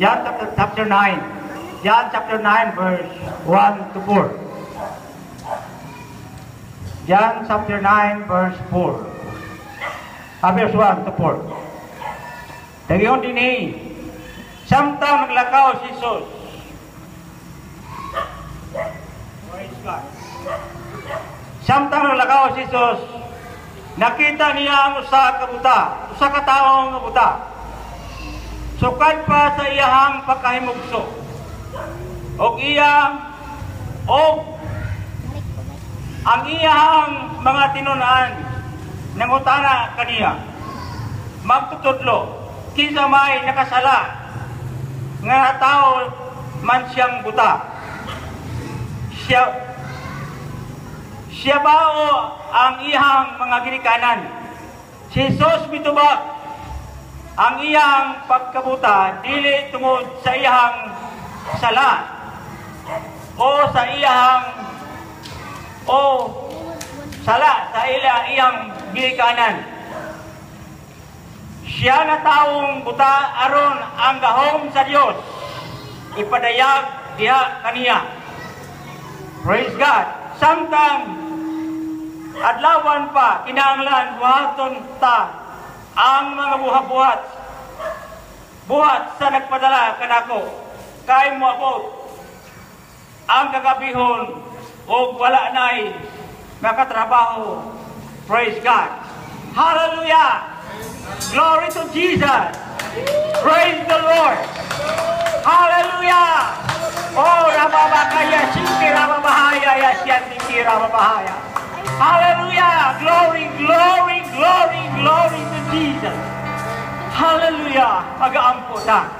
John chapter 9. John chapter 9 verse 1 to 4. John chapter 9 verse 4. Verse 1 to 4. Dagiyon din samtang naglakaw si Jesus. Praise God. Samtang naglakaw si Jesus, nakita niya ang usa ka taong nga buta. Sukad pa sa iyahang pagkahimugso. Og ang iyahang mga tinunan nangutana kaniya. Magtutudlo, kinsa may nakasala nga tao man siyang buta. Siya bao ang iyang mga ginikanan. Si Jesus mitubag ang iyang pagkabuta dili tungod sa iyang sala o sa iyang ginikanan. Siya na taong buta aron ang gahom sa Dios ipadayag diha kaniya. Praise God. Samtang adlawan pa kinahanglan buhaton ta ang mga buhat sa nagpadala kanako kay moabot ang kagabihon o wala na'y makatrabaho. Praise God. Hallelujah. Glory to Jesus. Praise the Lord. Hallelujah. Oh, Rababakaya, Shinki Rababahaya, Yasyanti Rababahaya. Hallelujah. Glory, glory, glory, glory to Jesus. Hallelujah. Pag-aampo ta.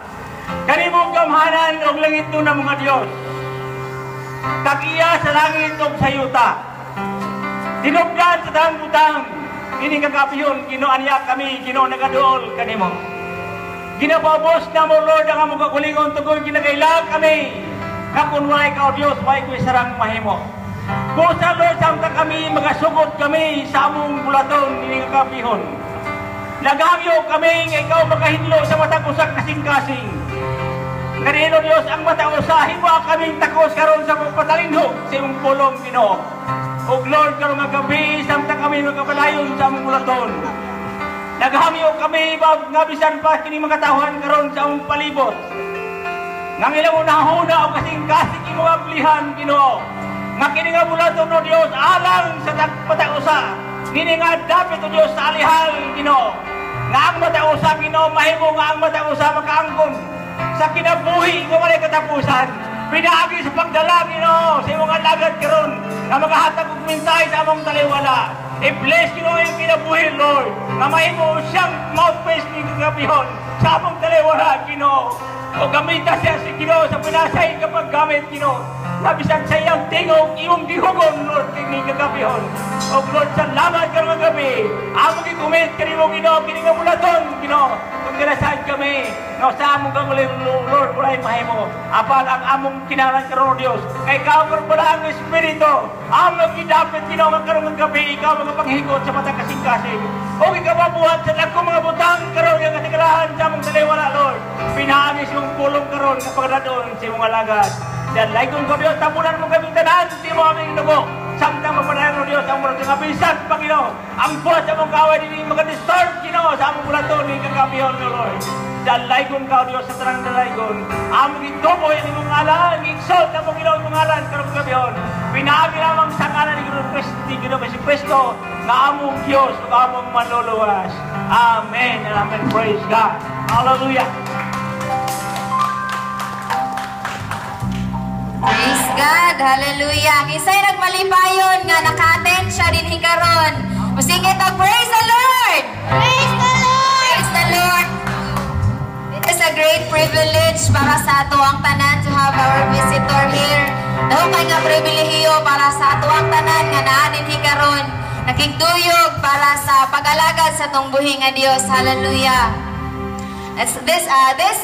Kanimong gamhanan og langit nun ng mga Diyos. Kagiya sa langit og sayuta. Tinugdan sa dang butang. Ini kagabiyon, ginoanya kami, gino nagaduol kanimo. Ginapabos na mo, Lord, ang among kakulingon tugon, ginagailang kami. Kakunway ka, O Diyos, may ko'y sarang mahimo. Busa, Lord, samta kami, magasugod kami sa among bulaton, ini kagabihon. Nagangyo kami, ikaw makahidlo sa matang usak kasing-kasing. Kanino, Diyos, ang matang usahin mo kaming takos karon sa pagpatalinhog sa iyong pulong, Ginoo. O Lord, karong nga gabi, samta kami magkapalayon sa among bulaton. Naghamyo kami, nga bisan pa kini makatahuan karon sa among palibot. Nang ilang unahuna o kasing-kasing imo ablihan, Ginoo. Nga kini nga bulaton, O Diyos, alang sa matausa. Nini nga dapit, O Diyos, sa alihal, Ginoo. Nga ang matausa, Ginoo, mahimo nga ang matausa makaangkon sa kinabuhi nga walay katapusan. Pinaagi sa pagdala, Ginoo, sa imong alagad karon na magahatag og mensahe sa among taliwala. I-bless, Ginoo, yung kinabuhi, Lord, na mahimo siyang mouthpiece ni kagabihon sa among taliwala, Ginoo. O gamita siya si Ginoo sa pinasay kapag gamit, Ginoo. Nabisan sa iyang tingog, imong gihugon, Lord, kini kagabihon. O Lord, salamat ka mga gabi. Among i-comment kanimo, Ginoo, kini nga bulaton, Ginoo. Kung ganasan kami, no, sa among kaguling, Lord, walay mahimo. Apal ang among kinalan karon, Dios. Kay ikaw pala ang Espiritu. Among gidapit, Ginoo, nga karon nga gabi, ikaw mga panghigot sa matang kasing-kasing. O ikaw mabuhat sa dagkong mga butang karon nga katigalahan sa among taliwala, Lord. Pinahangis yung pulong karon nga pagdadon sa imong alagad. Dan laikon ko, Diyos, tapunan mo kami tanan, di mo aming dugo. Samtang mapanayan mo, Diyos, ang mulat ng abisan, Panginoon. Ang buhat sa mong kaway, hindi mag-disturb, Ginoo, sa among bulaton, hindi kagabiyon, Lord. Dan laikon ka, Diyos, sa tarang na laikon. Among itubo, yung imong ngalan, i-exalt na mong Ginoo, imong ngalan, karong kagabiyon. Pinaagi lamang sa ngalan ni Ginoo Kristo, na among Diyos, na among manluluwas. Amen and amen. Praise God. Hallelujah. Praise God, hallelujah. Kisay nagmalipayon nga naka-attend siya din hikaron. Musingit ang praise the Lord! Praise the Lord! Praise the Lord! It is a great privilege para sa ato ang tanan to have our visitor here. Daw kay nga pribilehiyo para sa ato ang tanan nga naanin hikaron. Nakigduyog para sa pag-alagad sa tong buhi nga Dios. Hallelujah. This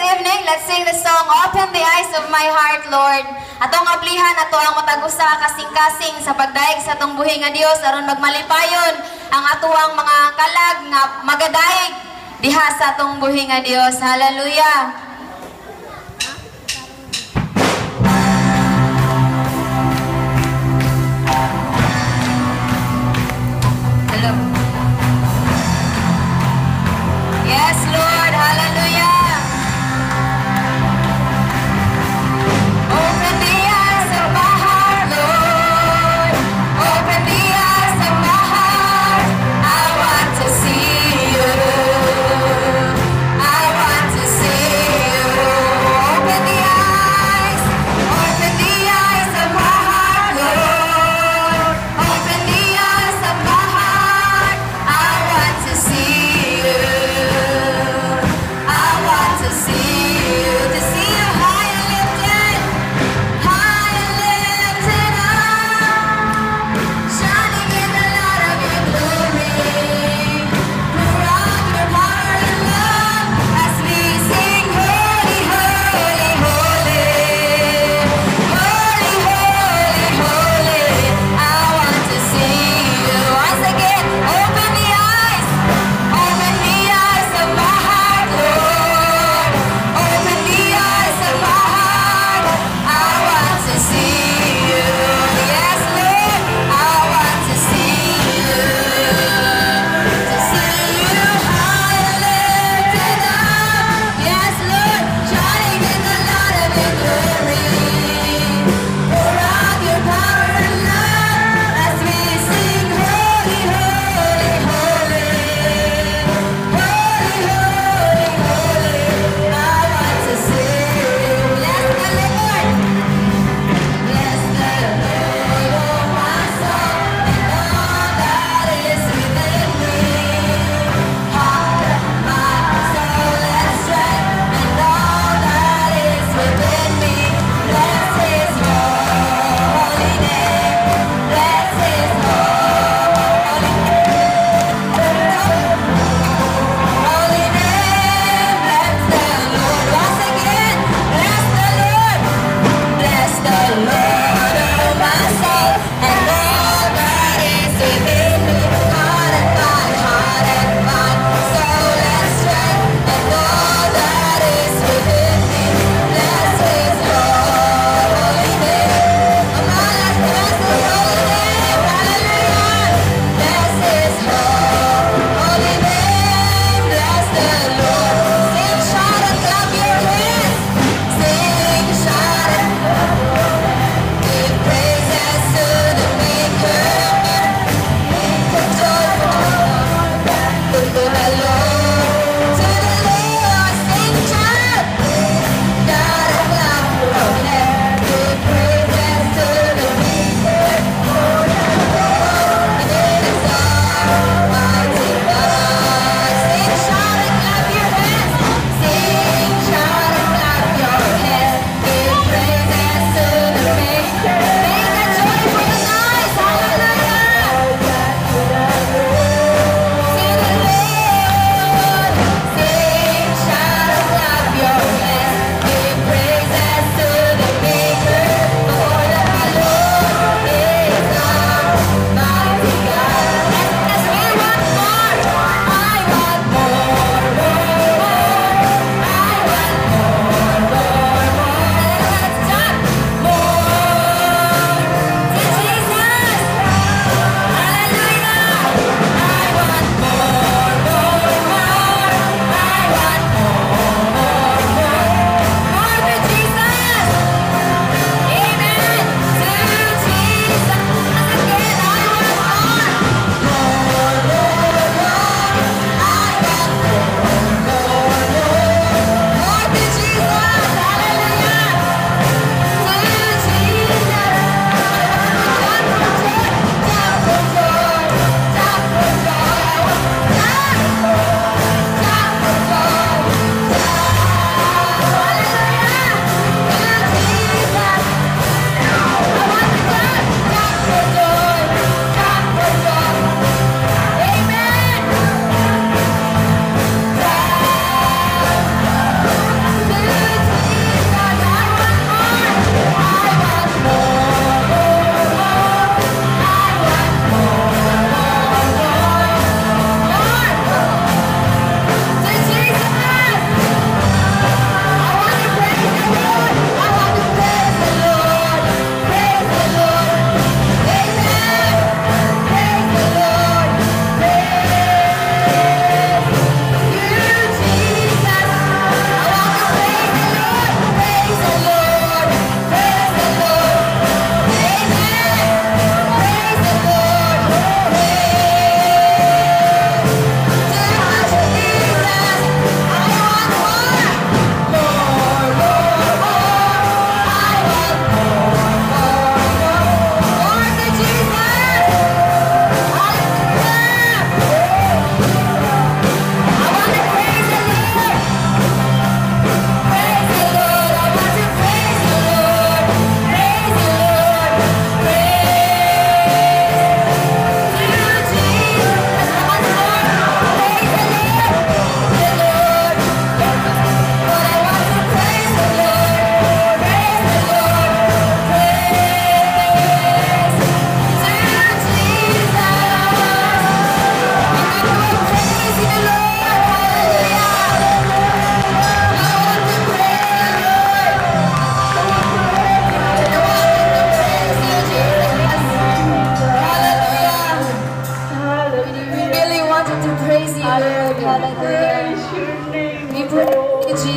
evening, let's sing the song, Open the Eyes of My Heart, Lord. Atong ablihan, ato ang matagusa kasing-kasing sa pagdaig sa atong buhi nga Dios aron magmalipayon ang atuang mga kalag nga magadaig diha sa atong buhi nga Dios. Hallelujah.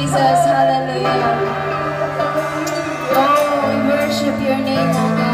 Jesus. Hallelujah. Oh, we worship your name, O God.